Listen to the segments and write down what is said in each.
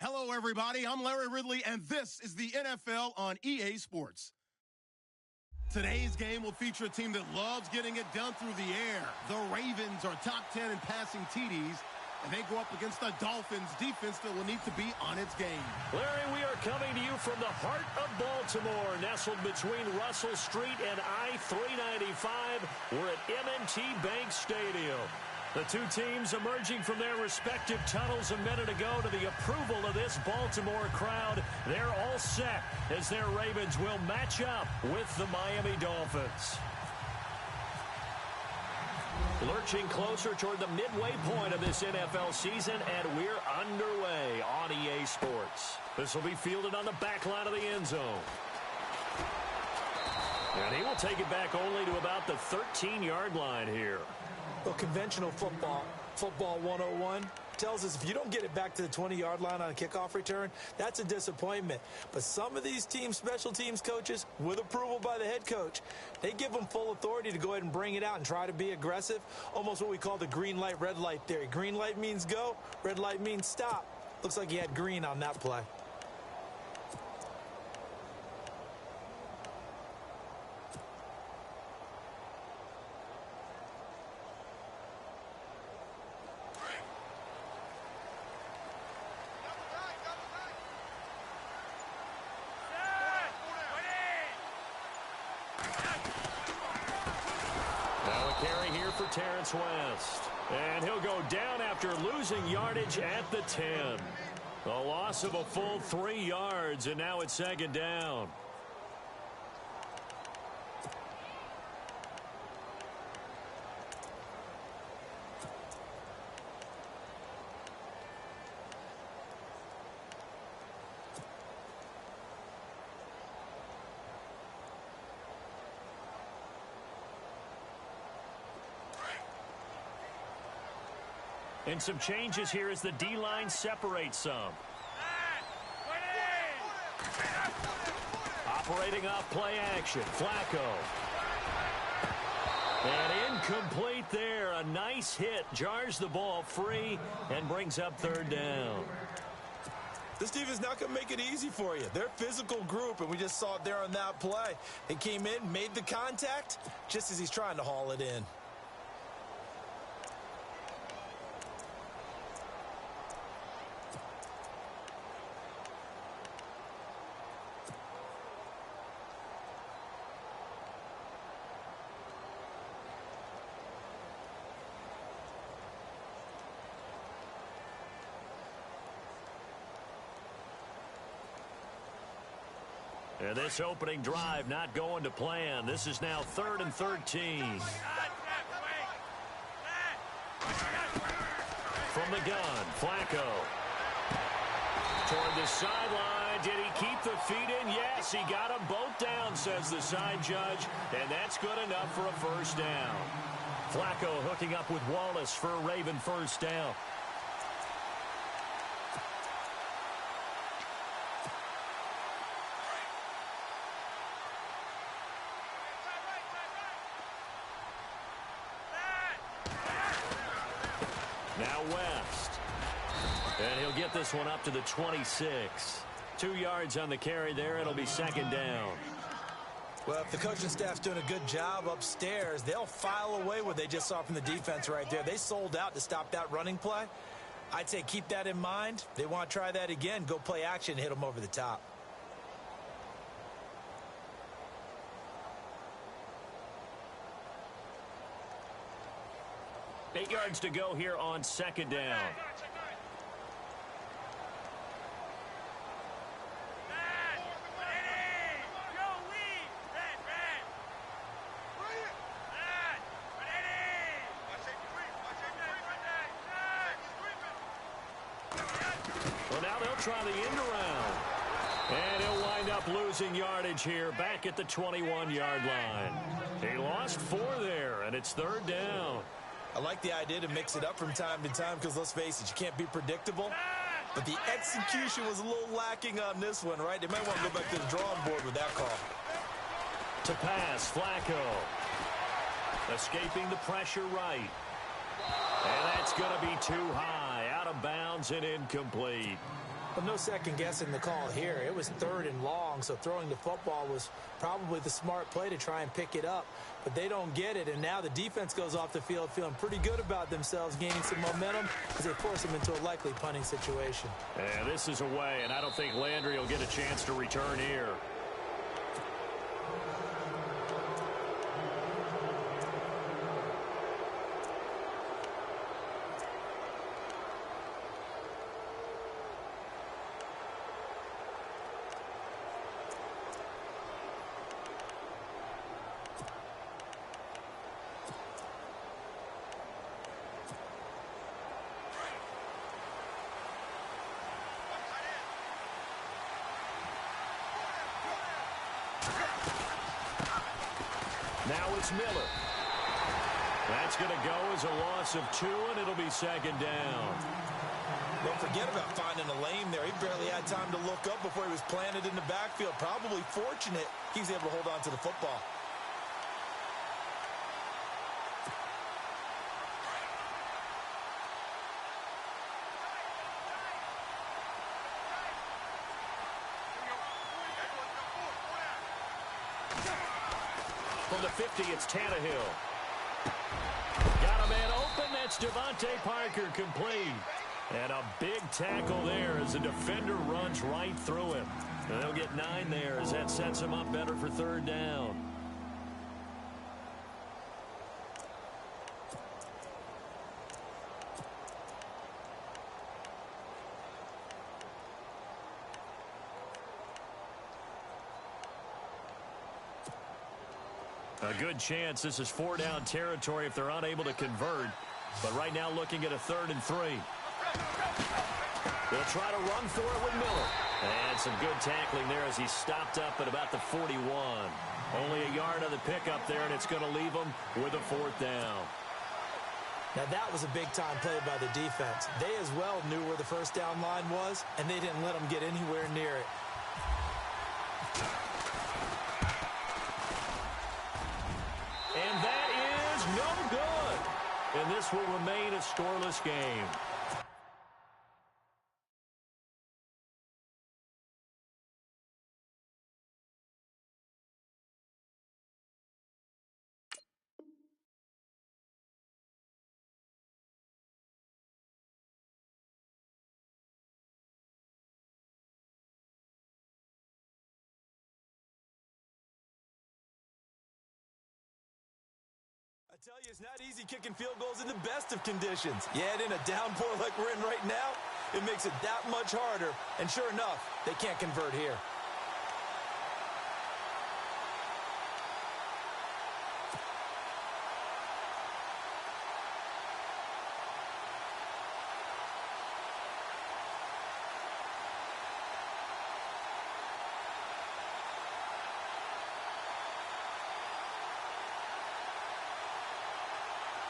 Hello, everybody. I'm Larry Ridley, and this is the NFL on EA Sports. Today's game will feature a team that loves getting it done through the air. The Ravens are top 10 in passing TDs, and they go up against the Dolphins defense that will need to be on its game. Larry, we are coming to you from the heart of Baltimore, nestled between Russell Street and I-395. We're at M&T Bank Stadium. The two teams emerging from their respective tunnels a minute ago to the approval of this Baltimore crowd. They're all set as their Ravens will match up with the Miami Dolphins. Lurching closer toward the midway point of this NFL season, and we're underway on EA Sports. This will be fielded on the back line of the end zone. And he will take it back only to about the 13-yard line here. Well, conventional football 101, tells us if you don't get it back to the 20-yard line on a kickoff return, that's a disappointment. But some of these teams, special teams coaches, with approval by the head coach, they give them full authority to go ahead and bring it out and try to be aggressive, almost what we call the green light, red light theory. Green light means go, red light means stop. Looks like he had green on that play. Terrence West. And he'll go down after losing yardage at the 10. A loss of a full 3 yards, and now it's second down. And some changes here as the D-line separates some. Operating off play action, Flacco. And incomplete there. A nice hit. Jars the ball free and brings up third down. This defense not going to make it easy for you. They're a physical group, and we just saw it there on that play. They came in, made the contact, just as he's trying to haul it in. And this opening drive not going to plan. This is now 3rd and 13. From the gun, Flacco. Toward the sideline. Did he keep the feet in? Yes, he got them both down, says the side judge. And that's good enough for a first down. Flacco hooking up with Wallace for a Raven first down. Now West. And he'll get this one up to the 26. 2 yards on the carry there. It'll be second down. Well, if the coaching staff's doing a good job upstairs, they'll file away what they just saw from the defense right there. They sold out to stop that running play. I'd say keep that in mind. They want to try that again. Go play action, hit them over the top. Eight yards to go here on second down. Well, now they'll try the end around. And he'll wind up losing yardage here back at the 21-yard line. He lost 4 there, and it's third down. I like the idea to mix it up from time to time because, let's face it, you can't be predictable. But the execution was a little lacking on this one, right? They might want to go back to the drawing board with that call. To pass, Flacco. Escaping the pressure right. And that's going to be too high. Out of bounds and incomplete. Well, no second guessing the call here. It was 3rd and long, so throwing the football was probably the smart play to try and pick it up. But they don't get it, and now the defense goes off the field feeling pretty good about themselves, gaining some momentum as they force them into a likely punting situation. And this is away, and I don't think Landry will get a chance to return here. Now it's Miller. That's going to go as a loss of 2, and it'll be 2nd down. Don't forget about finding a lane there. He barely had time to look up before he was planted in the backfield. Probably fortunate he's able to hold on to the football. From the 50, it's Tannehill. Got a man open. That's Devontae Parker, complete. And a big tackle there as the defender runs right through him. And they'll get 9 there as that sets him up better for 3rd down. A good chance this is 4-down territory if they're unable to convert. But right now looking at a 3rd and 3. They'll try to run for it with Miller. And some good tackling there as he stopped up at about the 41. Only a yard on the pickup there, and it's going to leave them with a 4th down. Now that was a big-time play by the defense. They as well knew where the 1st down line was, and they didn't let them get anywhere near it. And that is no good. And this will remain a scoreless game. I tell you, it's not easy kicking field goals in the best of conditions. Yet in a downpour like we're in right now, it makes it that much harder. And sure enough, they can't convert here.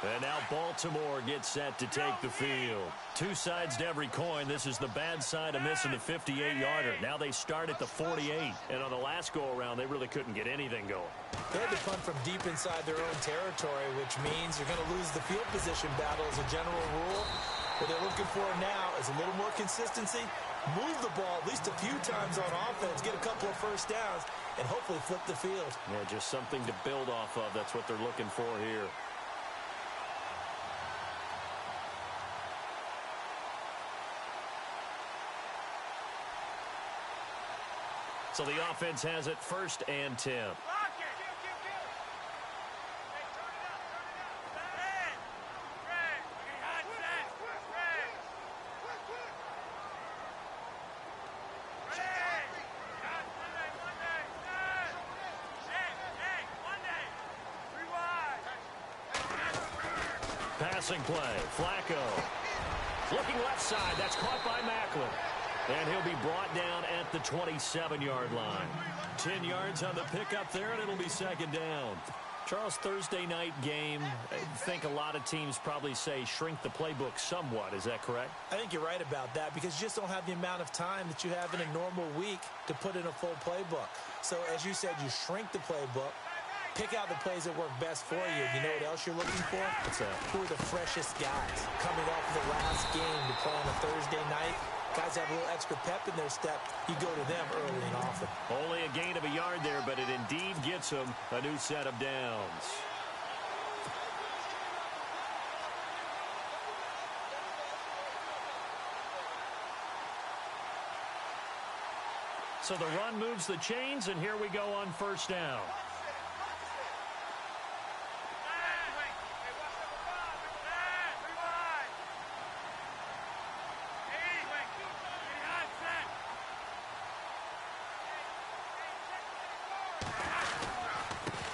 And now Baltimore gets set to take the field. 2 sides to every coin. This is the bad side of missing the 58-yarder. Now they start at the 48. And on the last go-around, they really couldn't get anything going. They had to punt from deep inside their own territory, which means you're going to lose the field position battle as a general rule. What they're looking for now is a little more consistency, move the ball at least a few times on offense, get a couple of 1st downs, and hopefully flip the field. Yeah, just something to build off of. That's what they're looking for here. So the offense has it 1st and 10. Passing play, Flacco. Looking left side, that's caught by Macklin. And he'll be brought down at the 27-yard line. 10 yards on the pickup there, and it'll be 2nd down. Charles, Thursday night game, I think a lot of teams probably say shrink the playbook somewhat. Is that correct? I think you're right about that because you just don't have the amount of time that you have in a normal week to put in a full playbook. So, as you said, you shrink the playbook, pick out the plays that work best for you. You know what else you're looking for? What's that? Who are the freshest guys coming off of the last game to play on a Thursday night? Guys have a little extra pep in their step. You go to them early and often. Only a gain of a yard there, but it indeed gets them a new set of downs. So the run moves the chains, and here we go on first down.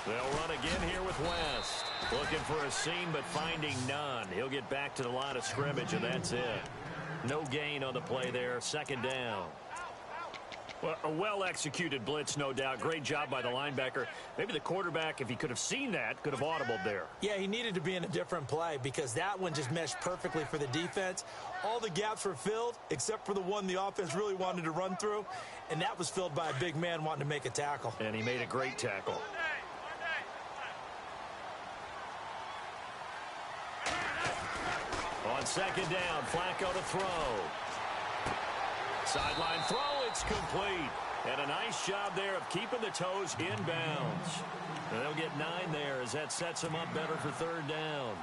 They'll run again here with West. Looking for a seam, but finding none. He'll get back to the line of scrimmage, and that's it. No gain on the play there. Second down. Well, a well-executed blitz, no doubt. Great job by the linebacker. Maybe the quarterback, if he could have seen that, could have audibled there. Yeah, he needed to be in a different play because that one just meshed perfectly for the defense. All the gaps were filled except for the one the offense really wanted to run through, and that was filled by a big man wanting to make a tackle. And he made a great tackle. On second down, Flacco to throw. Sideline throw, it's complete. And a nice job there of keeping the toes inbounds. And they'll get 9 there as that sets them up better for third down.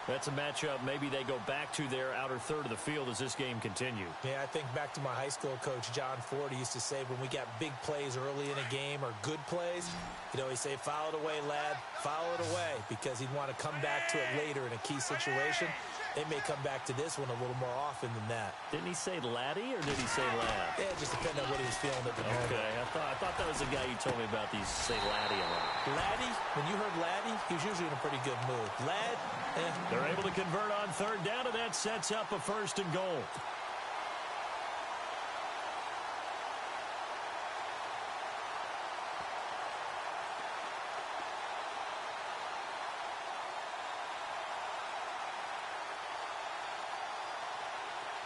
That's a matchup maybe they go back to their outer third of the field as this game continues. Yeah, I think back to my high school coach, John Ford. He used to say when we got big plays early in a game or good plays, you know, he'd say, foul it away, lad, foul it away, because he'd want to come back to it later in a key situation. They may come back to this one a little more often than that. Didn't he say laddie or did he say lad? Yeah, it just depended on what he was feeling at the moment. Okay, I thought that was the guy you told me about. These say laddie a lot. Laddie, when you heard laddie, he was usually in a pretty good mood. Lad, They're able to convert on third down, and that sets up a first and goal.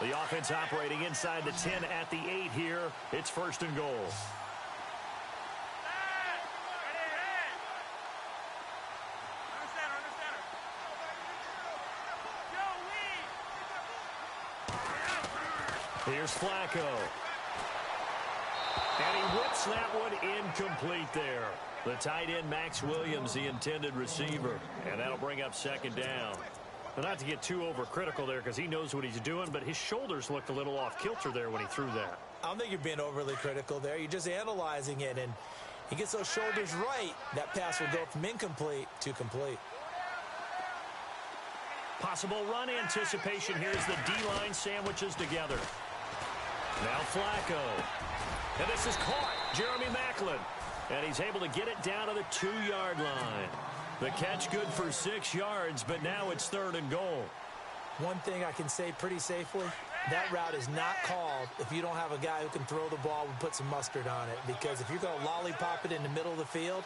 The offense operating inside the 10 at the 8 here. It's first and goal. Here's Flacco. And he whips that one incomplete there. The tight end, Max Williams, the intended receiver. And that'll bring up second down. Well, not to get too overcritical there because he knows what he's doing, but his shoulders looked a little off kilter there when he threw that. I don't think you're being overly critical there. You're just analyzing it, and he gets those shoulders right. That pass will go from incomplete to complete. Possible run anticipation here as the D-line sandwiches together. Now Flacco. And this is caught. Jeremy Maclin. And he's able to get it down to the 2-yard line. The catch good for 6 yards, but now it's third and goal. One thing I can say pretty safely, that route is not called if you don't have a guy who can throw the ball and put some mustard on it. Because if you're going to lollipop it in the middle of the field,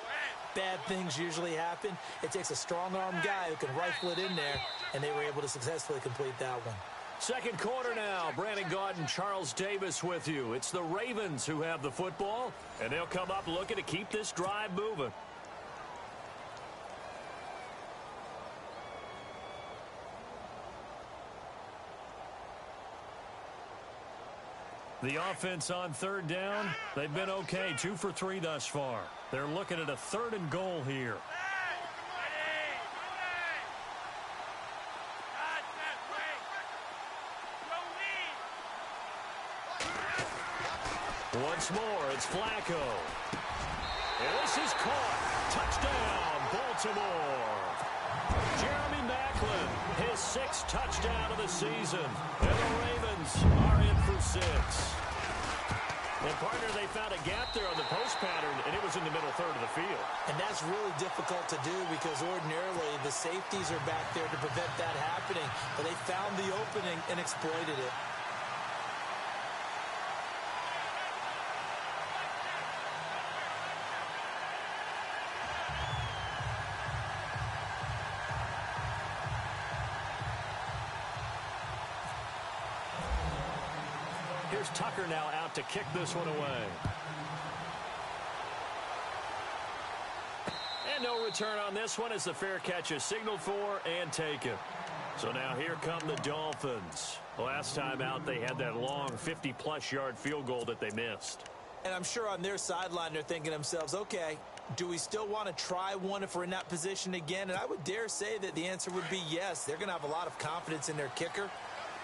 bad things usually happen. It takes a strong-arm guy who can rifle it in there, and they were able to successfully complete that one. Second quarter now. Brandon Gaudin and Charles Davis with you. It's the Ravens who have the football, and they'll come up looking to keep this drive moving. The offense on third down, they've been okay. 2 for 3 thus far. They're looking at a third and goal here. Once more, it's Flacco. And this is caught. Touchdown, Baltimore. Jeremy Maclin, his 6th touchdown of the season. And the Ravens are in for 6. And, partner, they found a gap there on the post pattern, and it was in the middle third of the field. And that's really difficult to do because ordinarily the safeties are back there to prevent that happening. But they found the opening and exploited it. Here's Tucker now out to kick this one away. And no return on this one as the fair catch is signaled for and taken. So now here come the Dolphins. Last time out, they had that long 50-plus yard field goal that they missed. And I'm sure on their sideline, they're thinking to themselves, okay, do we still want to try one if we're in that position again? And I would dare say that the answer would be yes. They're going to have a lot of confidence in their kicker.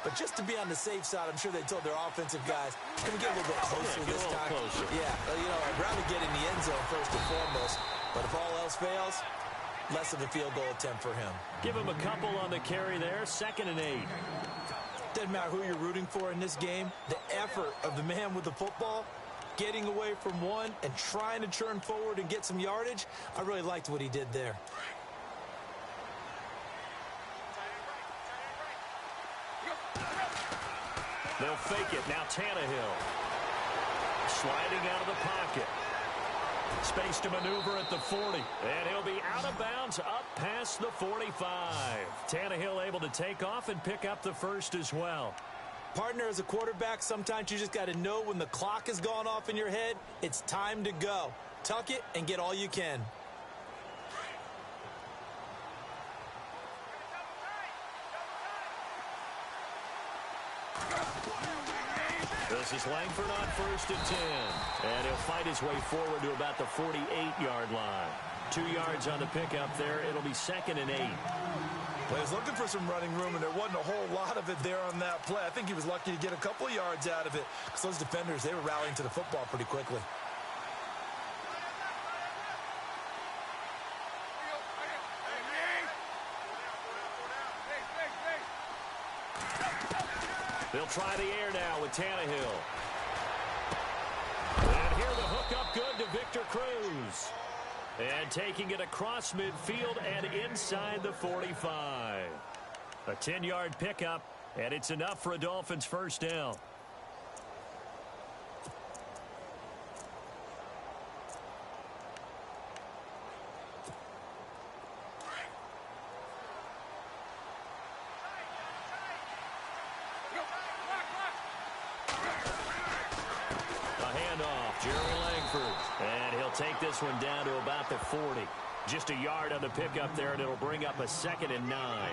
But just to be on the safe side, I'm sure they told their offensive guys, can we get a little bit closer this time? Closer. Yeah, I'd rather get in the end zone first and foremost. But if all else fails, less of a field goal attempt for him. Give him a couple on the carry there, 2nd and 8. Doesn't matter who you're rooting for in this game. The effort of the man with the football, getting away from one and trying to turn forward and get some yardage, I really liked what he did there. They'll fake it. Now Tannehill. Sliding out of the pocket. Space to maneuver at the 40. And he'll be out of bounds up past the 45. Tannehill able to take off and pick up the first as well. Partner, as a quarterback, sometimes you just got to know when the clock has gone off in your head, it's time to go. Tuck it and get all you can. This is Langford on 1st and 10. And he'll fight his way forward to about the 48-yard line. 2 yards on the pickup there. It'll be 2nd and 8. Well, he was looking for some running room, and there wasn't a whole lot of it there on that play. I think he was lucky to get a couple of yards out of it because those defenders, they were rallying to the football pretty quickly. They'll try the air now with Tannehill. And here the hook up good to Victor Cruz. And taking it across midfield and inside the 45. A 10-yard pickup, and it's enough for a Dolphins first down. Take this one down to about the 40. Just a yard on the pickup there, and it'll bring up a 2nd and 9.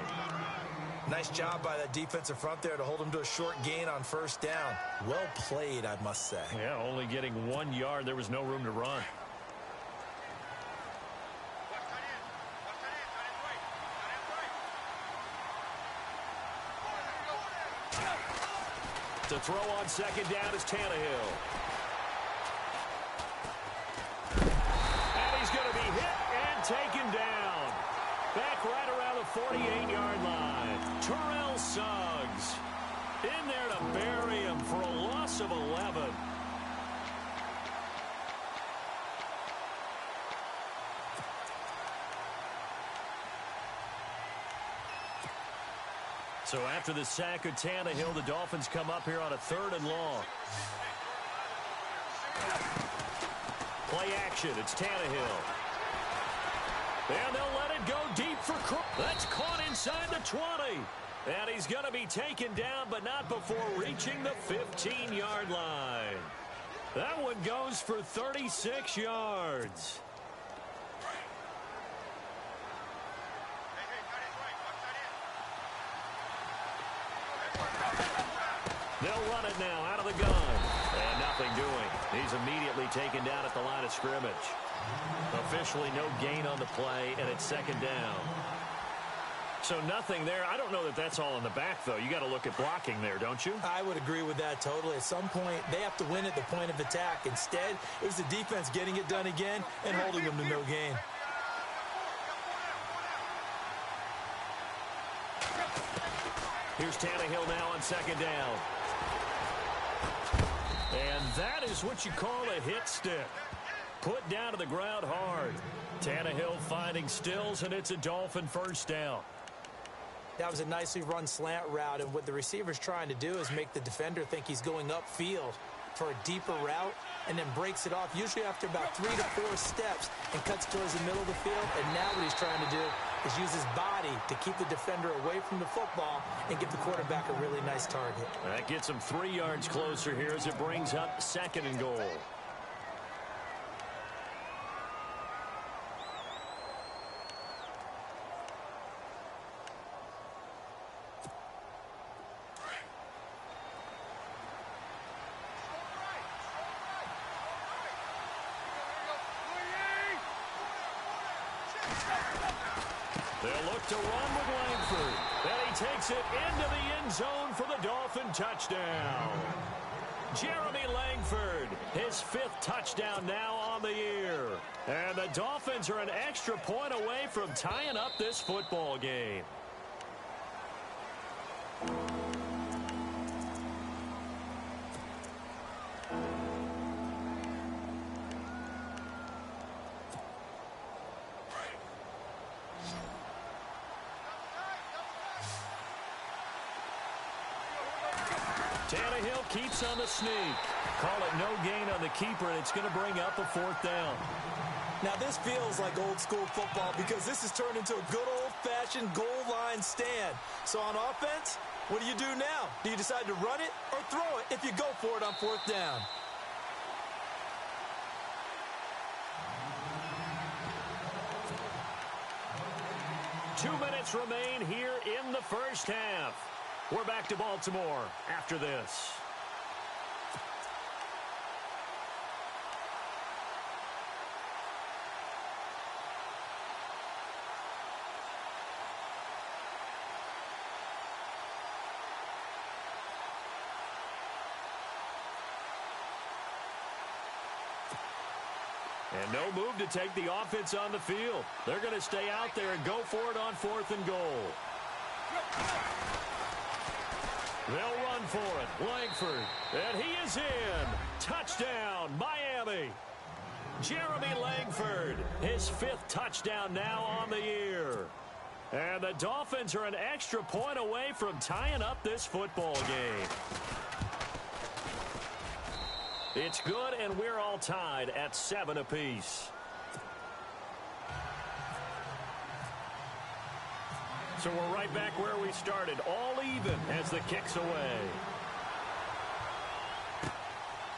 Nice job by that defensive front there to hold him to a short gain on first down. Well played, I must say. Yeah, only getting 1 yard. There was no room to run. To throw on 2nd down is Tannehill. Taken down. Back right around the 48-yard line. Terrell Suggs in there to bury him for a loss of 11. So after the sack of Tannehill, the Dolphins come up here on a 3rd and long. Play action. It's Tannehill. And they'll let it go deep for Cruz. That's caught inside the 20. And he's going to be taken down, but not before reaching the 15-yard line. That one goes for 36 yards. They'll run it now out of the gun. And nothing doing. He's immediately taken down at the line of scrimmage. Officially no gain on the play, and it's 2nd down. So nothing there. I don't know that that's all in the back, though. You got to look at blocking there, don't you? I would agree with that totally. At some point, they have to win at the point of attack. Instead, it was the defense getting it done again and holding them to no gain. Here's Tannehill now on 2nd down. And that is what you call a hit stick. Put down to the ground hard. Tannehill finding Stills, and it's a Dolphin first down. That was a nicely run slant route, and what the receiver's trying to do is make the defender think he's going upfield for a deeper route and then breaks it off, usually after about 3 to 4 steps, and cuts towards the middle of the field. And now what he's trying to do is use his body to keep the defender away from the football and give the quarterback a really nice target. That gets him 3 yards closer here as it brings up 2nd and goal. They'll look to run with Langford. And he takes it into the end zone for the Dolphin touchdown. Jeremy Langford, his 5th touchdown now on the year. And the Dolphins are an extra point away from tying up this football game. Tannehill keeps on the sneak. Call it no gain on the keeper, and it's going to bring up a 4th down. Now, this feels like old-school football because this has turned into a good old-fashioned goal line stand. So on offense, what do you do now? Do you decide to run it or throw it if you go for it on 4th down? Two minutes remain here in the first half. We're back to Baltimore after this. And no move to take the offense on the field. They're going to stay out there and go for it on 4th and goal. They'll run for it. Langford. And he is in. Touchdown, Miami. Jeremy Langford, his 5th touchdown now on the year. And the Dolphins are an extra point away from tying up this football game. It's good, and we're all tied at 7 apiece. So we're right back where we started, all even as the kick's away.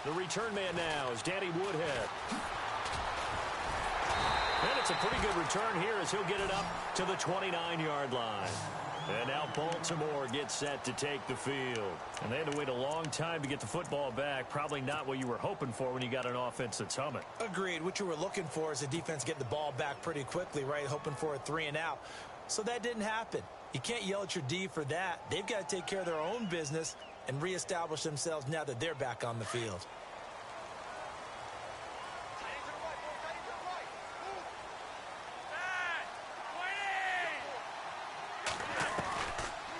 The return man now is Danny Woodhead. And it's a pretty good return here as he'll get it up to the 29-yard line. And now Baltimore gets set to take the field. And they had to wait a long time to get the football back. Probably not what you were hoping for when you got an offense that's humming. Agreed. What you were looking for is the defense getting the ball back pretty quickly, right? Hoping for a 3 and out. So that didn't happen. You can't yell at your D for that. They've got to take care of their own business and reestablish themselves now that they're back on the field.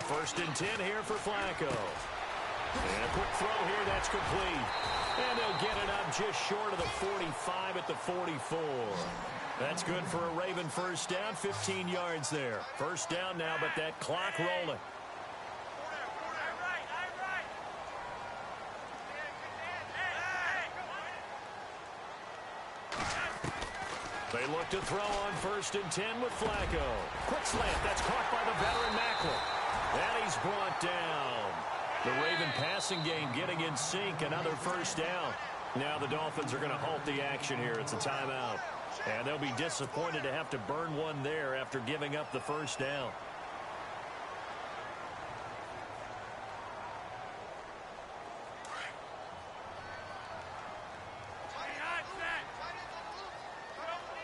First and 10 here for Flacco. And a quick throw here, that's complete. And they'll get it up just short of the 45 at the 44. That's good for a Raven first down, 15 yards there. First down now, but that clock rolling. They look to throw on first and 10 with Flacco. Quick slant, that's caught by the veteran Macklin. And he's brought down. The Raven passing game getting in sync, another first down. Now the Dolphins are going to halt the action here. It's a timeout. And they'll be disappointed to have to burn one there after giving up the first down.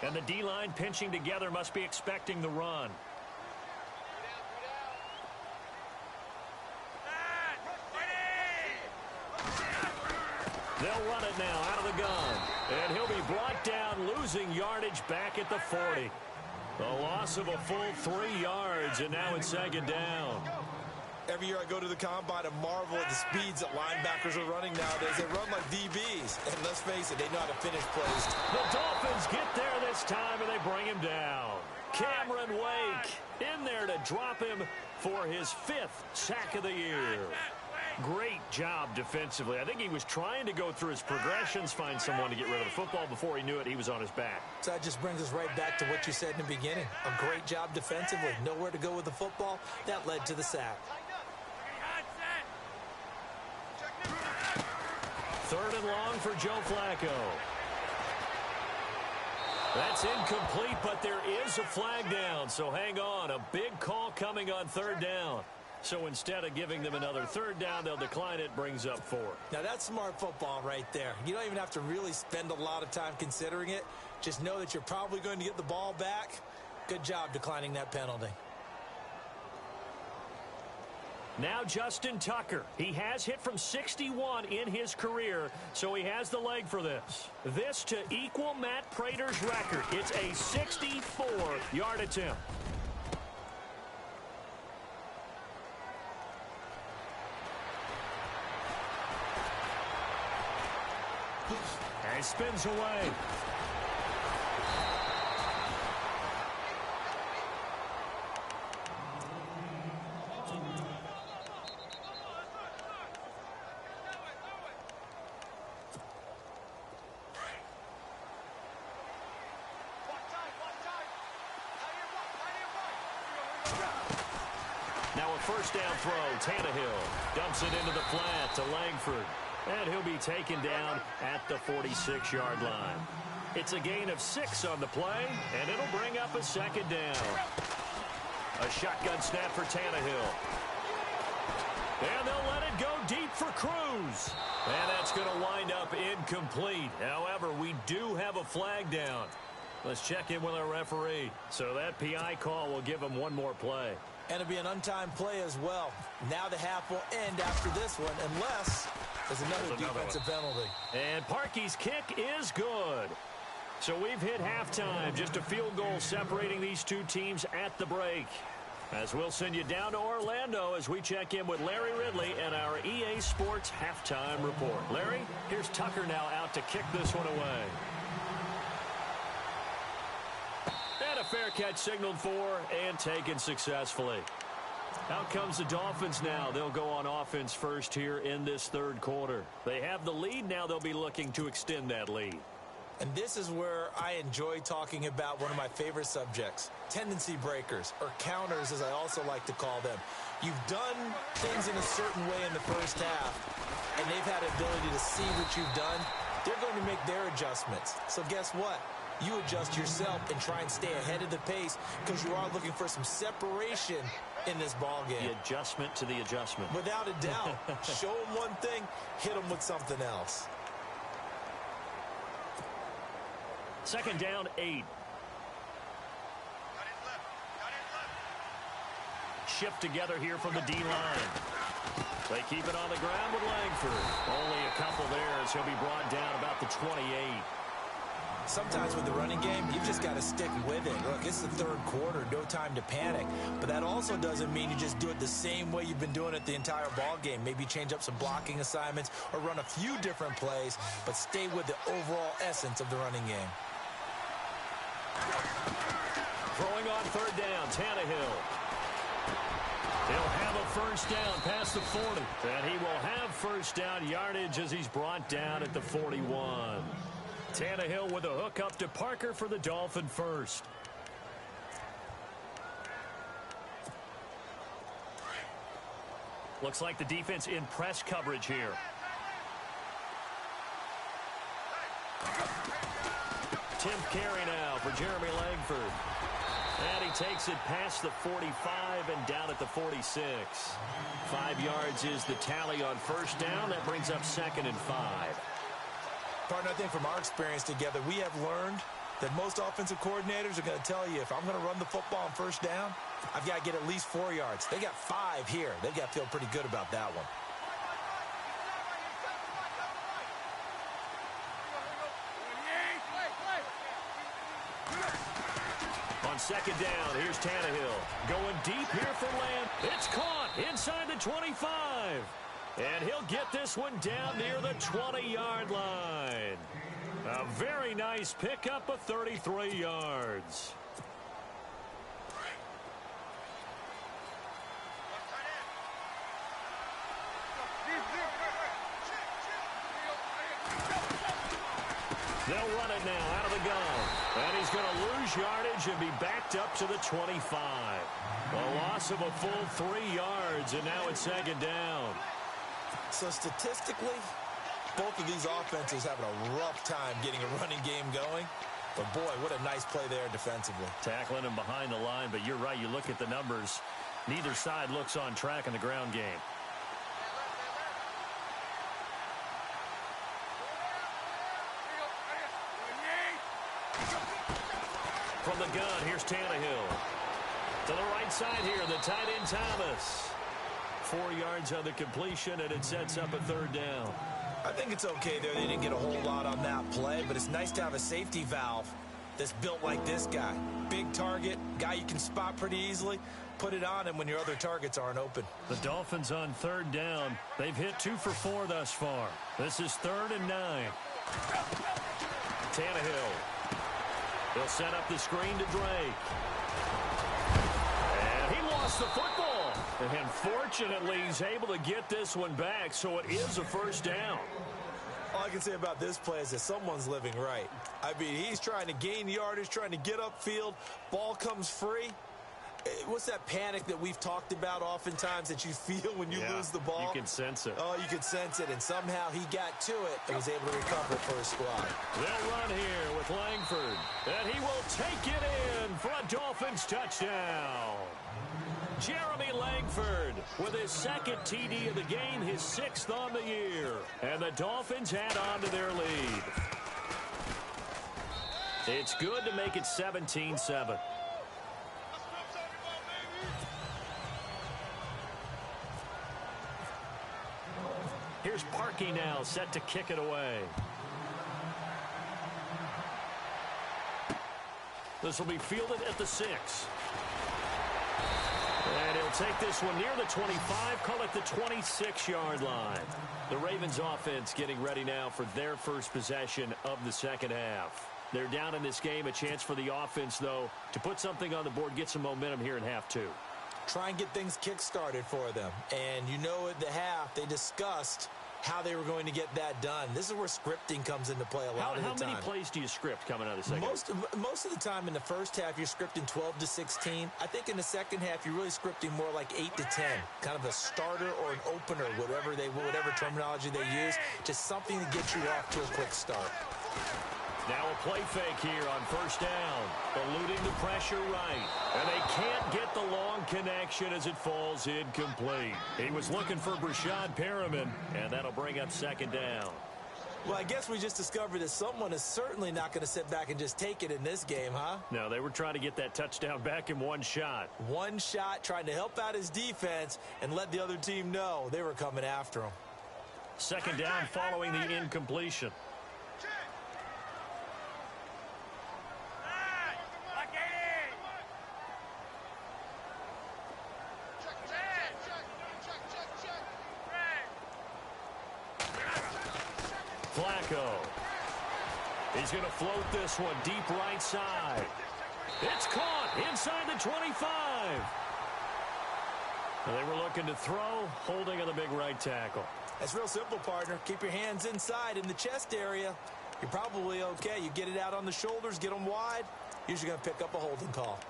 And the D-line pinching together must be expecting the run. They'll run it now out of the gun. And he'll be brought down, losing yardage back at the 40. A loss of a full 3 yards, and now it's second down. Every year I go to the combine and marvel at the speeds that linebackers are running nowadays. They run like DBs. And let's face it, they know how to finish plays. The Dolphins get there this time, and they bring him down. Cameron Wake in there to drop him for his 5th sack of the year. Great job defensively. I think he was trying to go through his progressions, find someone to get rid of the football. Before he knew it, he was on his back. So that just brings us right back to what you said in the beginning. A great job defensively. Nowhere to go with the football. That led to the sack. Third and long for Joe Flacco. That's incomplete, but there is a flag down. So hang on. A big call coming on third down. So instead of giving them another third down, they'll decline it, brings up 4. Now that's smart football right there. You don't even have to really spend a lot of time considering it. Just know that you're probably going to get the ball back. Good job declining that penalty. Now Justin Tucker. He has hit from 61 in his career, so he has the leg for this. This to equal Matt Prater's record. It's a 64-yard attempt. And he spins away. Now a first down throw. Tannehill dumps it into the flat to Langford. And he'll be taken down at the 46-yard line. It's a gain of 6 on the play, and it'll bring up a second down. A shotgun snap for Tannehill. And they'll let it go deep for Cruz. And that's going to wind up incomplete. However, we do have a flag down. Let's check in with our referee. So that PI call will give him one more play. And it'll be an untimed play as well. Now the half will end after this one, unless there's another defensive penalty. And Parkey's kick is good. So we've hit halftime. Just a field goal separating these two teams at the break. As we'll send you down to Orlando as we check in with Larry Ridley and our EA Sports halftime report. Larry, here's Tucker now out to kick this one away. And a fair catch signaled for and taken successfully. Out comes the Dolphins now. They'll go on offense first here in this third quarter. They have the lead. Now they'll be looking to extend that lead. And this is where I enjoy talking about one of my favorite subjects, tendency breakers, or counters as I also like to call them. You've done things in a certain way in the first half, and they've had the ability to see what you've done. They're going to make their adjustments. So guess what? You adjust yourself and try and stay ahead of the pace because you are looking for some separation in this ball game. The adjustment to the adjustment. Without a doubt. Show them one thing, hit them with something else. Second down, 8. Shift together here from the D-line. They keep it on the ground with Langford. Only a couple there as he'll be brought down about the 28. Sometimes with the running game, you've just got to stick with it. Look, it's the third quarter, no time to panic. But that also doesn't mean you just do it the same way you've been doing it the entire ball game. Maybe change up some blocking assignments or run a few different plays, but stay with the overall essence of the running game. Throwing on third down, Tannehill. He'll have a first down past the 40. And he will have first down yardage as he's brought down at the 41. Tannehill with a hook up to Parker for the Dolphin first. Looks like the defense in press coverage here. Tim Carey now for Jeremy Langford. And he takes it past the 45 and down at the 46. 5 yards is the tally on first down. That brings up 2nd and 5. Partner, I think from our experience together, we have learned that most offensive coordinators are going to tell you, if I'm going to run the football on first down, I've got to get at least 4 yards. They got 5 here. They've got to feel pretty good about that one. On second down, here's Tannehill. Going deep here for Lamb. It's caught inside the 25. And he'll get this one down near the 20-yard line. A very nice pickup of 33 yards. They'll run it now out of the gun. And he's going to lose yardage and be backed up to the 25. A loss of a full 3 yards, and now it's second down. So statistically, both of these offenses having a rough time getting a running game going. But, boy, what a nice play there defensively. Tackling him behind the line, but you're right. You look at the numbers. Neither side looks on track in the ground game. From the gun, here's Tannehill. To the right side here, the tight end Thomas. 4 yards on the completion, and it sets up a third down. I think it's okay there. They didn't get a whole lot on that play, but it's nice to have a safety valve that's built like this guy. Big target, guy you can spot pretty easily. Put it on him when your other targets aren't open. The Dolphins on third down. They've hit 2 for 4 thus far. This is 3rd and 9. Tannehill. They'll set up the screen to Drake. And he lost the football. And fortunately, he's able to get this one back, so it is a first down. All I can say about this play is that someone's living right. I mean, he's trying to gain yardage, trying to get upfield. Ball comes free. What's that panic that we've talked about oftentimes that you feel when you lose the ball? You can sense it. Oh, you can sense it, and somehow he got to it and was able to recover for his squad. They'll run here with Langford, and he will take it in for a Dolphins touchdown. Jeremy Langford with his 2nd TD of the game, his 6th on the year. And the Dolphins add on to their lead. It's good to make it 17-7. Here's Parkey now, set to kick it away. This will be fielded at the 6. And he'll take this one near the 25, call it the 26-yard line. The Ravens offense getting ready now for their first possession of the second half. They're down in this game, a chance for the offense, though, to put something on the board, get some momentum here in half 2. Try and get things kick-started for them. And you know at the half, they discussed how they were going to get that done. This is where scripting comes into play a lot of the time. How many plays do you script coming out of the second half? Most of the time in the first half, you're scripting 12 to 16. I think in the second half, you're really scripting more like 8 to 10. Kind of a starter or an opener, whatever terminology they use. Just something to get you off to a quick start. Now a play fake here on first down. Eluding the pressure right. And they can't get the long connection as it falls incomplete. He was looking for Brashad Perriman, and that'll bring up second down. Well, I guess we just discovered that someone is certainly not going to sit back and just take it in this game, huh? No, they were trying to get that touchdown back in one shot. One shot, trying to help out his defense and let the other team know they were coming after him. Second down following the incompletion. Flacco. He's going to float this one deep right side. It's caught inside the 25. And they were looking to throw, holding on the big right tackle. That's real simple, partner. Keep your hands inside in the chest area. You're probably okay. You get it out on the shoulders, get them wide. Usually going to pick up a holding call.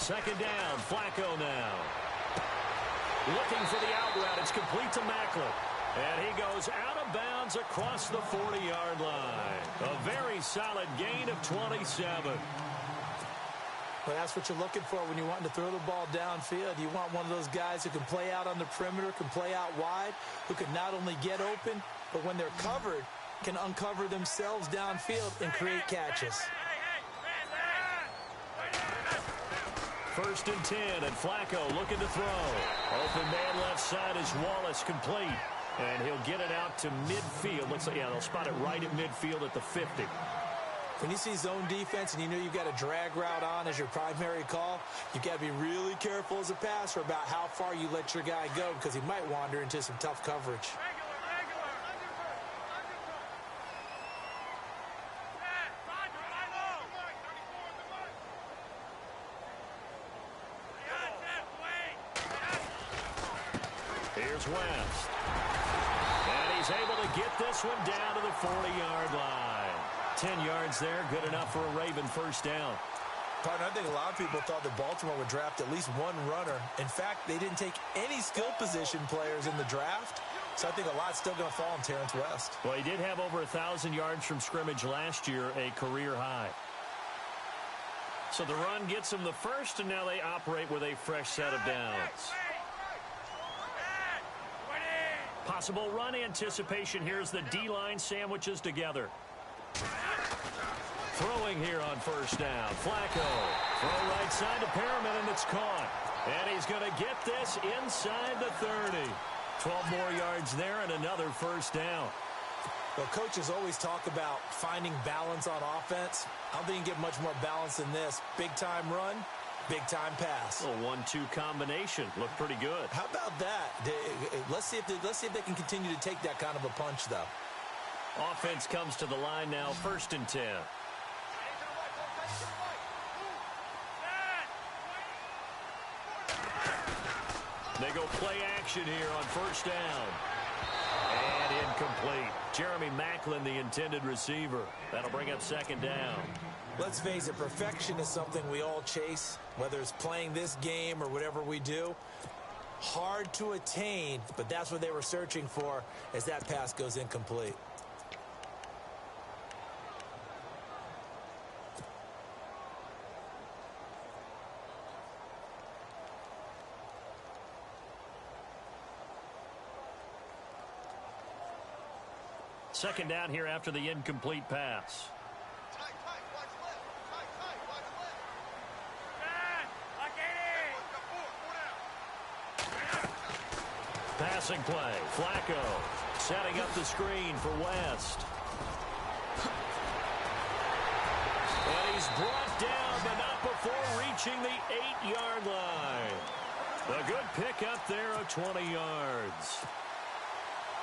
Second down, Flacco now. Looking for the out route. It's complete to Macklin. And he goes out of bounds across the 40-yard line. A very solid gain of 27. Well, that's what you're looking for when you're wanting to throw the ball downfield. You want one of those guys who can play out on the perimeter, can play out wide, who can not only get open, but when they're covered, can uncover themselves downfield and create catches. First and 10, and Flacco looking to throw. Open man left side is Wallace, complete. And he'll get it out to midfield. Looks like, yeah, they'll spot it right at midfield at the 50. When you see zone defense and you know you've got a drag route on as your primary call, you've got to be really careful as a passer about how far you let your guy go because he might wander into some tough coverage. Here's West. And he's able to get this one down to the 40-yard line. 10 yards there. Good enough for a Raven first down. Partner, I think a lot of people thought that Baltimore would draft at least one runner. In fact, they didn't take any skill position players in the draft. So I think a lot's still going to fall on Terrence West. Well, he did have over 1,000 yards from scrimmage last year, a career high. So the run gets them the first, and now they operate with a fresh set of downs. Possible run anticipation. Here's the D-line sandwiches together. Throwing here on first down. Flacco. Throw right side to Perriman, and it's caught. And he's going to get this inside the 30. 12 more yards there and another first down. Well, coaches always talk about finding balance on offense. I don't think you can get much more balance than this. Big-time run, big-time pass. A 1-2 combination. Looked pretty good. How about that? Let's see if they can continue to take that kind of a punch, though. Offense comes to the line now, 1st and 10. They go play action here on first down. And incomplete. Jeremy Maclin, the intended receiver. That'll bring up 2nd down. Let's face it, perfection is something we all chase, whether it's playing this game or whatever we do. Hard to attain, but that's what they were searching for as that pass goes incomplete. Second down here after the incomplete pass. Passing play. Flacco setting up the screen for West. And he's brought down, but not before reaching the 8-yard line. A good pickup there of 20 yards.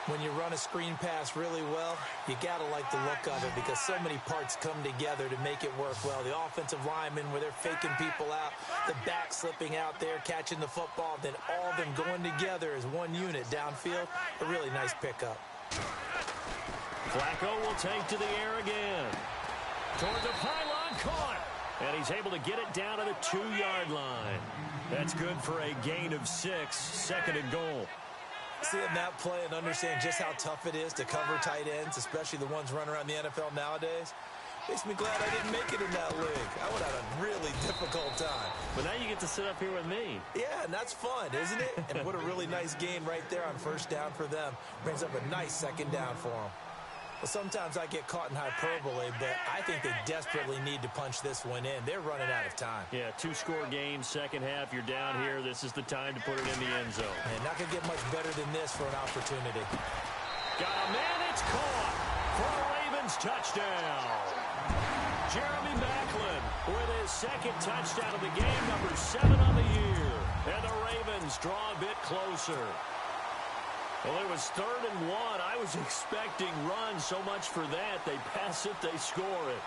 When you run a screen pass really well, you got to like the look of it because so many parts come together to make it work well. The offensive linemen, where they're faking people out, the back slipping out there, catching the football, then all of them going together as one unit downfield. A really nice pickup. Flacco will take to the air again. Toward the pylon, caught. And he's able to get it down to the 2-yard line. That's good for a gain of 6, 2nd and goal. Seeing that play and understand just how tough it is to cover tight ends, especially the ones running around the NFL nowadays, makes me glad I didn't make it in that league. I would have had a really difficult time. But now you get to sit up here with me. Yeah, and that's fun, isn't it? And what a really nice gain right there on first down for them. Brings up a nice 2nd down for them. Well, sometimes I get caught in hyperbole, but I think they desperately need to punch this one in. They're running out of time. Yeah, 2-score game, second half. You're down here. This is the time to put it in the end zone. And not going to get much better than this for an opportunity. Got a man. It's caught for a Ravens touchdown. Jeremy Maclin with his 2nd touchdown of the game, number 7 on the year. And the Ravens draw a bit closer. Well, it was 3rd and 1. I was expecting runs, so much for that. They pass it, they score it.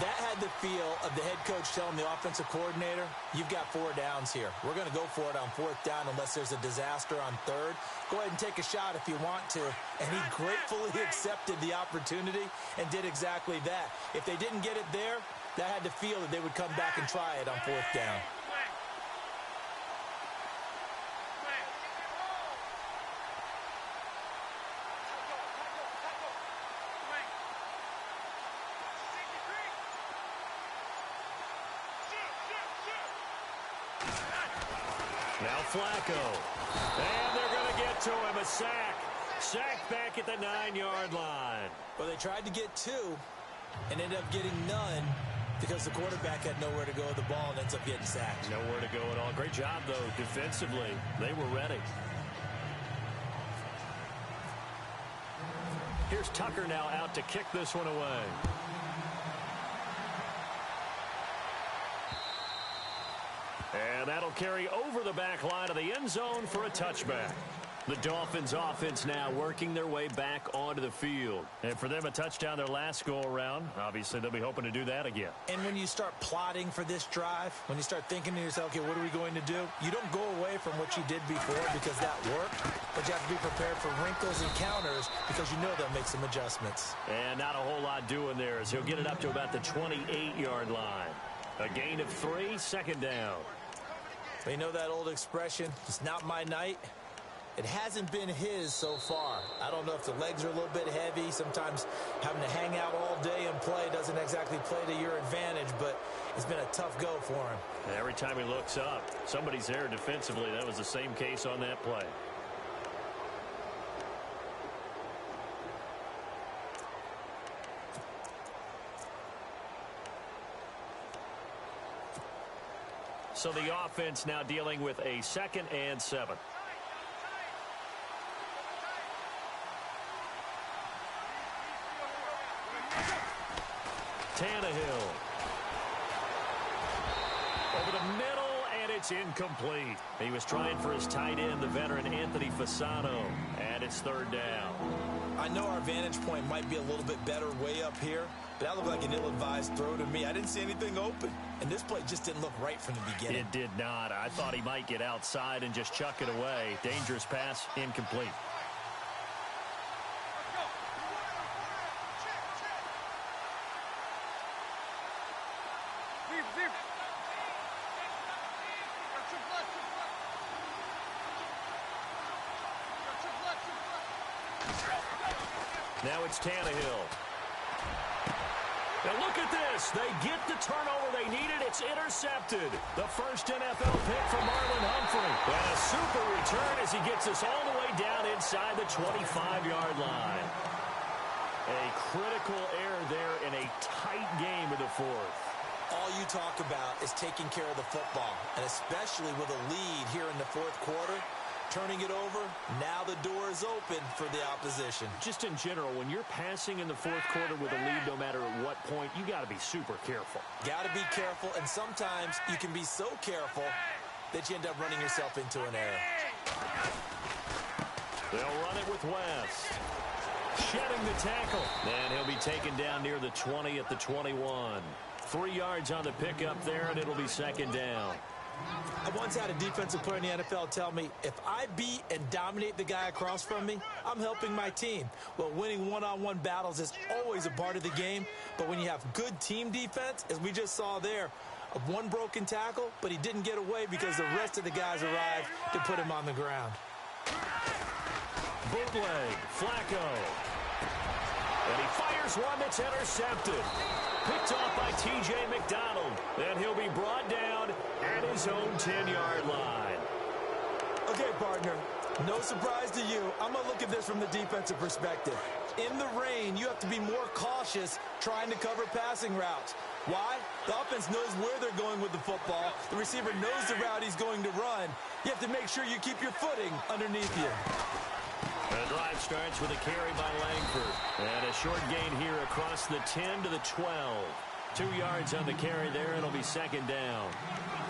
That had the feel of the head coach telling the offensive coordinator, you've got 4 downs here. We're going to go for it on 4th down unless there's a disaster on 3rd. Go ahead and take a shot if you want to. And he gratefully accepted the opportunity and did exactly that. If they didn't get it there, that had the feel that they would come back and try it on 4th down. Now Flacco. And they're going to get to him. A sack. Sack back at the 9-yard line. Well, they tried to get 2 and ended up getting none because the quarterback had nowhere to go with the ball and ends up getting sacked. Nowhere to go at all. Great job, though, defensively. They were ready. Here's Tucker now out to kick this one away. And that'll carry over the back line of the end zone for a touchback. The Dolphins offense now working their way back onto the field. And for them, a touchdown their last go-around. Obviously, they'll be hoping to do that again. And when you start plotting for this drive, when you start thinking to yourself, okay, what are we going to do? You don't go away from what you did before because that worked, but you have to be prepared for wrinkles and counters because you know they'll make some adjustments. And not a whole lot doing there as he'll get it up to about the 28-yard line. A gain of 3, second down. You know that old expression, it's not my night? It hasn't been his so far. I don't know if the legs are a little bit heavy. Sometimes having to hang out all day and play doesn't exactly play to your advantage, but it's been a tough go for him. And every time he looks up, somebody's there defensively. That was the same case on that play. So the offense now dealing with a 2nd and 7. Tannehill. Over the middle, and it's incomplete. He was trying for his tight end, the veteran Anthony Fasano, and it's 3rd down. I know our vantage point might be a little bit better way up here, but that looked like an ill-advised throw to me. I didn't see anything open, and this play just didn't look right from the beginning. It did not. I thought he might get outside and just chuck it away. Dangerous pass, incomplete. Now it's Tannehill. Now look at this. They get the turnover they needed. It's intercepted. The first NFL pick for Marlon Humphrey. And a super return as he gets us all the way down inside the 25-yard line. A critical error there in a tight game in the 4th. All you talk about is taking care of the football, and especially with a lead here in the 4th quarter. Turning it over, now the door is open for the opposition. Just in general, when you're passing in the 4th quarter with a lead, no matter at what point, you got to be super careful. Got to be careful, and sometimes you can be so careful that you end up running yourself into an error. They'll run it with West. Shedding the tackle. And he'll be taken down near the 20 at the 21. 3 yards on the pickup there, and it'll be 2nd down. I once had a defensive player in the NFL tell me, if I beat and dominate the guy across from me, I'm helping my team. Well, winning one-on-one battles is always a part of the game, but when you have good team defense, as we just saw there, one broken tackle, but he didn't get away because the rest of the guys arrived to put him on the ground. Bootleg, Flacco. And he fires one that's intercepted. Picked off by T.J. McDonald. And he'll be brought down at his own 10-yard line. Okay, partner, no surprise to you. I'm going to look at this from the defensive perspective. In the rain, you have to be more cautious trying to cover passing routes. Why? The offense knows where they're going with the football. The receiver knows the route he's going to run. You have to make sure you keep your footing underneath you. The drive starts with a carry by Langford. And a short gain here across the 10 to the 12. 2 yards on the carry there, and it'll be 2nd down.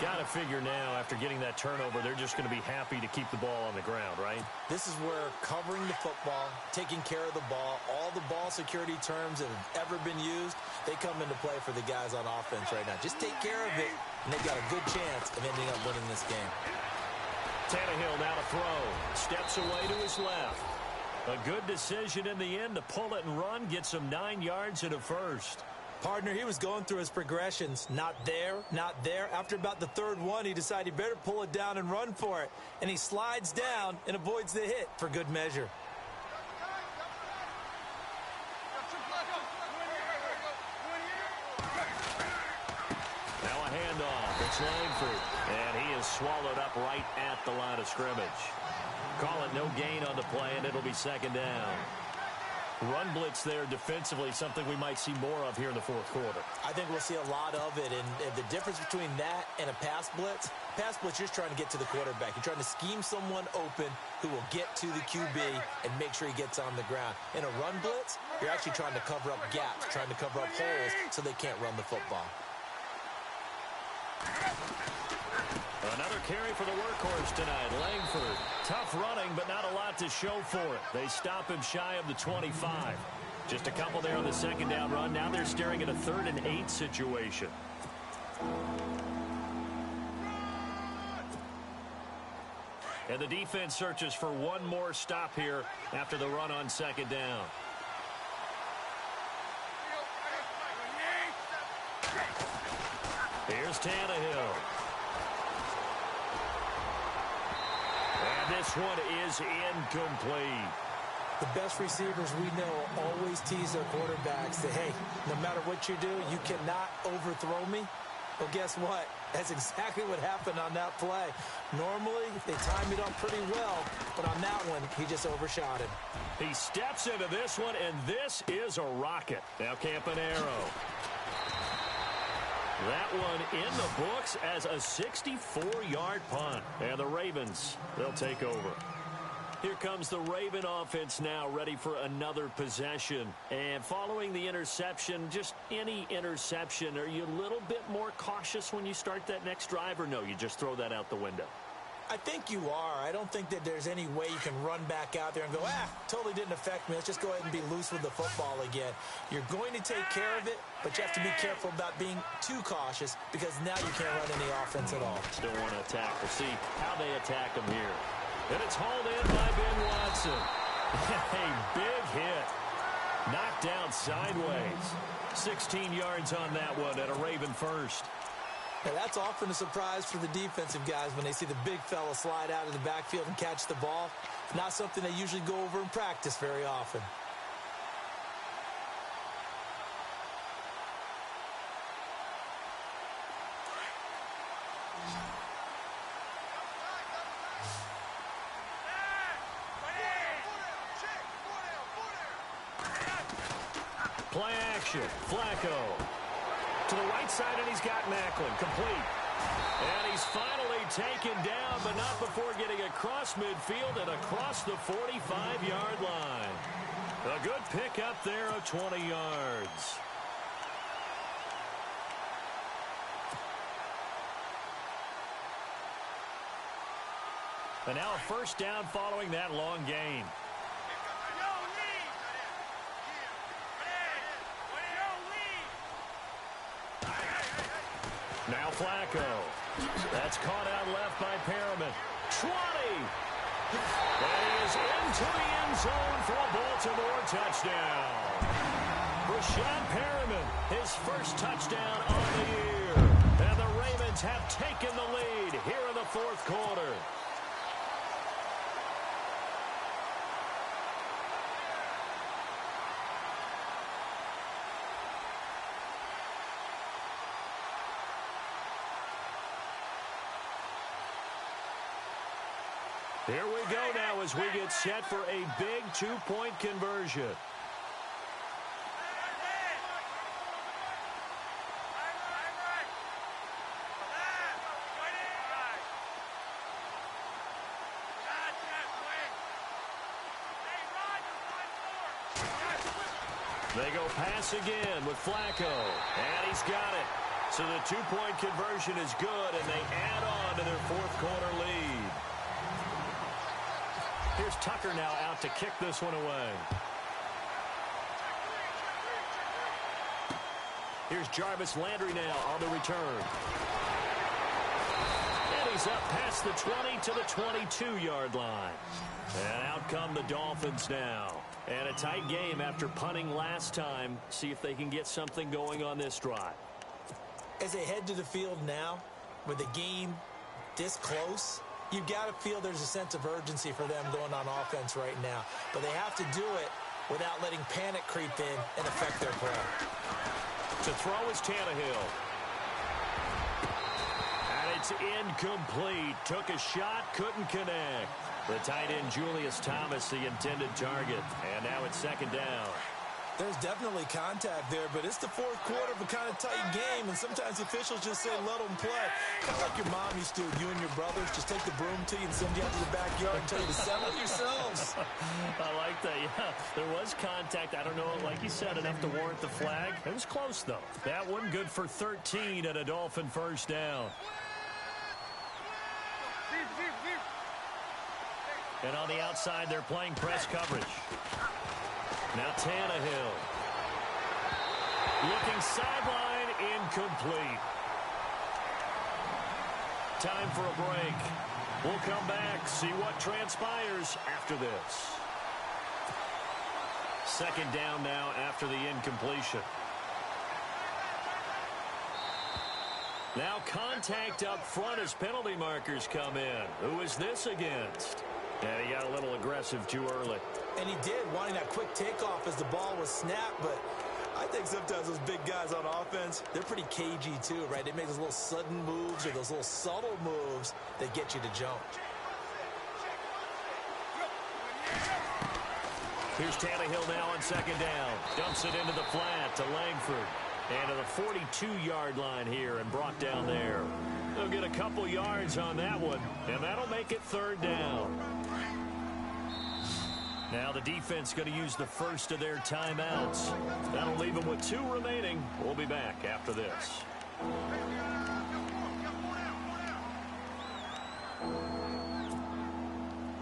Got to figure now, after getting that turnover, they're just going to be happy to keep the ball on the ground, right? This is where covering the football, taking care of the ball, all the ball security terms that have ever been used, they come into play for the guys on offense right now. Just take care of it, and they've got a good chance of ending up winning this game. Tannehill now to throw. Steps away to his left. A good decision in the end to pull it and run. Gets him 9 yards and a first. Partner, he was going through his progressions. Not there, not there. After about the 3rd one, he decided he better pull it down and run for it. And he slides down and avoids the hit for good measure. Now a handoff. It's Langford. And he is swallowed up right at the line of scrimmage. Call it no gain on the play, and it'll be 2nd down. Run blitz there defensively, something we might see more of here in the 4th quarter. I think we'll see a lot of it, and the difference between that and a pass blitz, you're just trying to get to the quarterback. You're trying to scheme someone open who will get to the QB and make sure he gets on the ground. In a run blitz, you're actually trying to cover up gaps, trying to cover up holes so they can't run the football. Another carry for the workhorse tonight, Langford. Tough running, but not a lot to show for it. They stop him shy of the 25. Just a couple there on the second down run. Now they're staring at a 3rd and 8 situation. And the defense searches for one more stop here after the run on second down. Here's Tannehill. And this one is incomplete. The best receivers we know always tease their quarterbacks that, hey, no matter what you do, you cannot overthrow me. Well, guess what? That's exactly what happened on that play. Normally, they time it up pretty well, but on that one, he just overshot him. He steps into this one, and this is a rocket. Now Campanaro. That one in the books as a 64-yard punt. And the Ravens, they'll take over. Here comes the Raven offense now, ready for another possession. And following the interception, just any interception, are you a little bit more cautious when you start that next drive, or no, you just throw that out the window? I think you are. I don't think that there's any way you can run back out there and go, totally didn't affect me. Let's just go ahead and be loose with the football again. You're going to take care of it, but you have to be careful about being too cautious because now you can't run any offense at all. Still want to attack. We'll see how they attack them here. And it's hauled in by Ben Watson. A big hit. Knocked down sideways. 16 yards on that one at a Raven first. Now, that's often a surprise for the defensive guys when they see the big fella slide out of the backfield and catch the ball. Not something they usually go over in practice very often. Play action. Flacco. To the right side, and he's got Macklin. Complete. And he's finally taken down, but not before getting across midfield and across the 45-yard line. A good pickup there of 20 yards. And now a first down following that long gain. Now Flacco. That's caught out left by Perriman. 20. And he is into the end zone for a Baltimore touchdown. Rashad Perriman, his first touchdown on the year. And the Ravens have taken the lead here in the fourth quarter. Here we go now as we get set for a big two-point conversion. They go pass again with Flacco, and he's got it. So the two-point conversion is good, and they add on to their fourth quarter lead. Here's Tucker now out to kick this one away. Here's Jarvis Landry now on the return. And he's up past the 20 to the 22-yard line. And out come the Dolphins now. And a tight game after punting last time. See if they can get something going on this drive. As they head to the field now, with the game this close, you've got to feel there's a sense of urgency for them going on offense right now. But they have to do it without letting panic creep in and affect their play. To throw is Tannehill. And it's incomplete. Took a shot, couldn't connect. The tight end Julius Thomas, the intended target. And now it's second down. There's definitely contact there, but it's the fourth quarter of a kind of tight game, and sometimes officials just say, let them play. Kind of like your mom used to, you and your brothers just take the broom to you and send you out to the backyard and tell you to settle yourselves. I like that, yeah. There was contact. I don't know, like you said, enough to warrant the flag. It was close, though. That one good for 13 and a Dolphin first down. And on the outside, they're playing press coverage. Now Tannehill. Looking sideline, incomplete. Time for a break. We'll come back, see what transpires after this. Second down now after the incompletion. Now contact up front as penalty markers come in. Who is this against? Yeah, he got a little aggressive too early. And he did, wanting that quick takeoff as the ball was snapped, but I think sometimes those big guys on offense, they're pretty cagey too, right? They make those little sudden moves or those little subtle moves that get you to jump. Here's Tannehill now on second down. Dumps it into the flat to Langford. And to the 42-yard line here and brought down there. They'll get a couple yards on that one, and that'll make it third down. Now the defense going to use the first of their timeouts. That'll leave them with 2 remaining. We'll be back after this.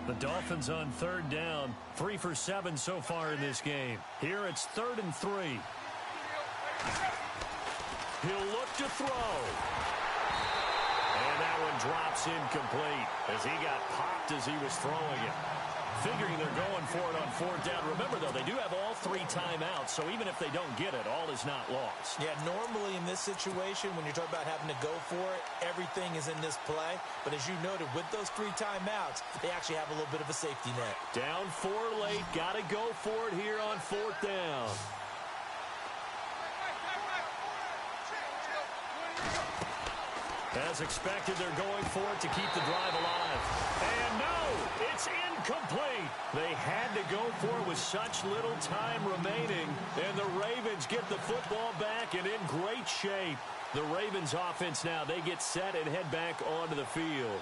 The Dolphins on third down, 3 for 7 so far in this game. Here it's 3rd and 3. He'll look to throw. And that one drops incomplete as he got popped as he was throwing it. Figuring they're going for it on 4th down. Remember, though, they do have all 3 timeouts, so even if they don't get it, all is not lost. Yeah, normally in this situation, when you're talking about having to go for it, everything is in this play. But as you noted, with those 3 timeouts, they actually have a little bit of a safety net. Down 4 late, got to go for it here on 4th down. As expected, they're going for it to keep the drive alive. And no, it's incomplete. They had to go for it with such little time remaining. And the Ravens get the football back and in great shape. The Ravens offense now, they get set and head back onto the field.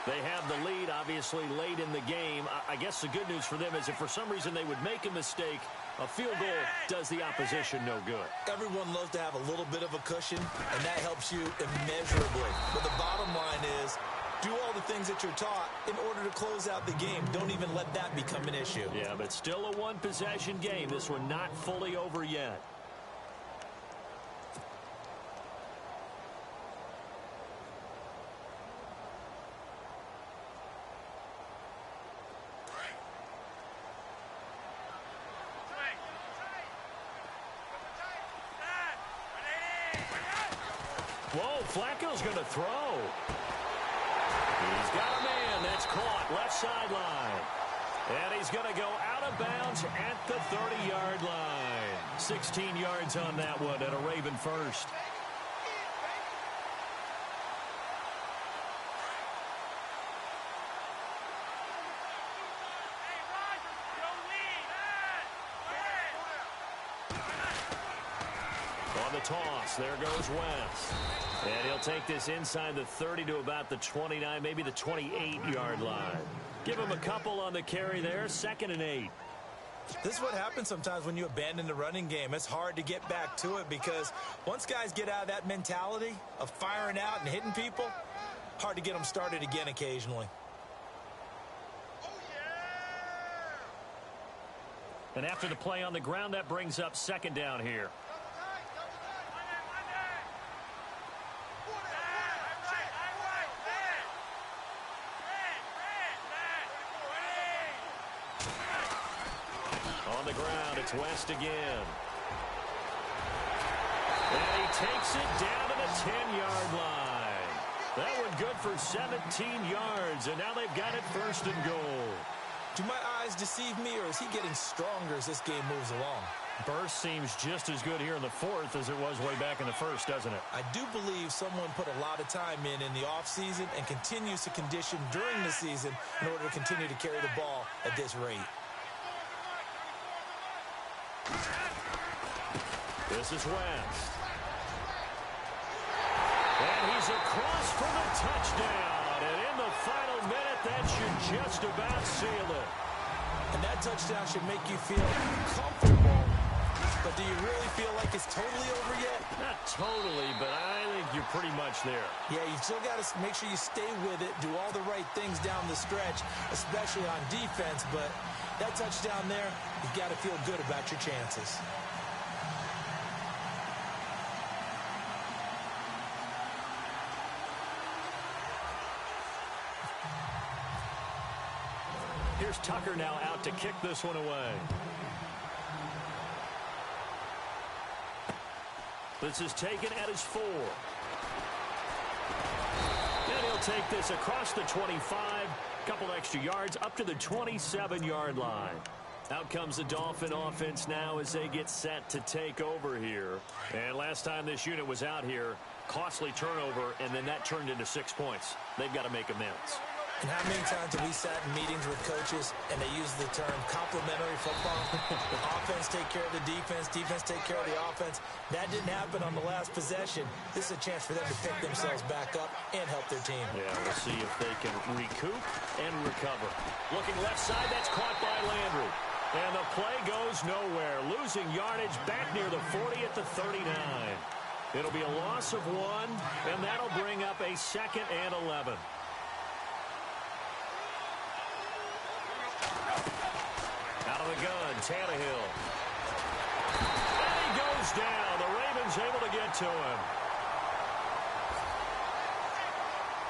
They have the lead, obviously, late in the game. I guess the good news for them is if for some reason they would make a mistake, a field goal does the opposition no good. Everyone loves to have a little bit of a cushion, and that helps you immeasurably. But the bottom line is, do all the things that you're taught in order to close out the game. Don't even let that become an issue. Yeah, but still a one-possession game. This one not fully over yet. Whoa, Flacco's going to throw. He's got a man that's caught left sideline. And he's going to go out of bounds at the 30-yard line. 16 yards on that one and a Raven first. On the toss, there goes West. And he'll take this inside the 30 to about the 29, maybe the 28-yard line. Give him a couple on the carry there, 2nd and 8. This is what happens sometimes when you abandon the running game. It's hard to get back to it because once guys get out of that mentality of firing out and hitting people, hard to get them started again occasionally. And after the play on the ground, that brings up 2nd down here. On the ground, it's West again. And he takes it down to the 10-yard line. That one good for 17 yards, and now they've got it 1st and goal. Do my eyes deceive me, or is he getting stronger as this game moves along? Burst seems just as good here in the 4th as it was way back in the 1st, doesn't it? I do believe someone put a lot of time in the offseason and continues to condition during the season in order to continue to carry the ball at this rate. This is West. And he's across for the touchdown. And in the final minute, that should just about seal it. And that touchdown should make you feel comfortable. But But do you really feel like it's totally over yet? Not totally, but I think you're pretty much there. Yeah, you still got to make sure you stay with it, do all the right things down the stretch, especially on defense. But that touchdown there, you got to feel good about your chances. Here's Tucker now out to kick this one away. This is taken at his 4. And he'll take this across the 25. Couple extra yards up to the 27-yard line. Out comes the Dolphin offense now as they get set to take over here. And last time this unit was out here, costly turnover, and then that turned into 6 points. They've got to make amends. And how many times have we sat in meetings with coaches and they use the term complementary football? Offense take care of the defense, defense take care of the offense. That didn't happen on the last possession. This is a chance for them to pick themselves back up and help their team. Yeah, we'll see if they can recoup and recover. Looking left side, that's caught by Landry. And the play goes nowhere. Losing yardage back near the 40 at the 39. It'll be a loss of 1, and that'll bring up a 2nd and 11. Out of the gun, Tannehill. And he goes down. The Ravens able to get to him.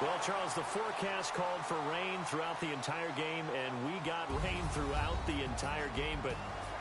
Well, Charles, the forecast called for rain throughout the entire game, and we got rain throughout the entire game. But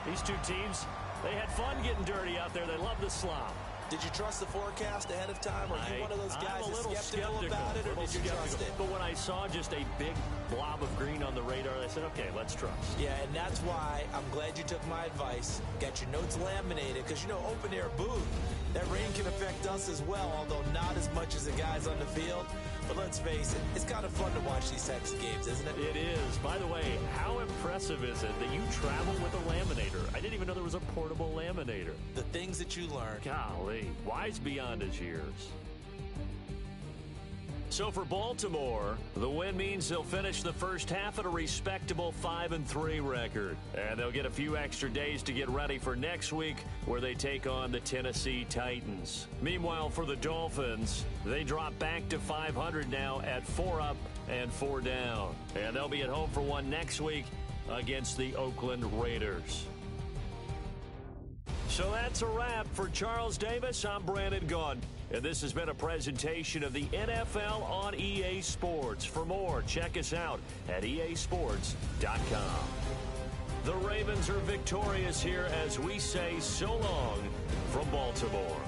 these two teams, they had fun getting dirty out there. They love the slop. Did you trust the forecast ahead of time? Or are you one of those guys that's skeptical about it, or did you trust it? But when I saw just a big blob of green on the radar, I said, okay, let's trust. Yeah, and that's why I'm glad you took my advice. Got your notes laminated, because, you know, open-air booth, that rain can affect us as well, although not as much as the guys on the field. But let's face it, it's kind of fun to watch these types of games, isn't it? It is. By the way, how impressive is it that you travel with a laminator? I didn't even know there was a portable laminator. The things that you learn. Golly, wise beyond his years. So for Baltimore, the win means they'll finish the first half at a respectable 5-3 record. And they'll get a few extra days to get ready for next week, where they take on the Tennessee Titans. Meanwhile, for the Dolphins, they drop back to 500 now at 4 up and 4 down. And they'll be at home for one next week against the Oakland Raiders. So that's a wrap. For Charles Davis, I'm Brandon Gaudin. And this has been a presentation of the NFL on EA Sports. For more, check us out at easports.com. The Ravens are victorious here as we say so long from Baltimore.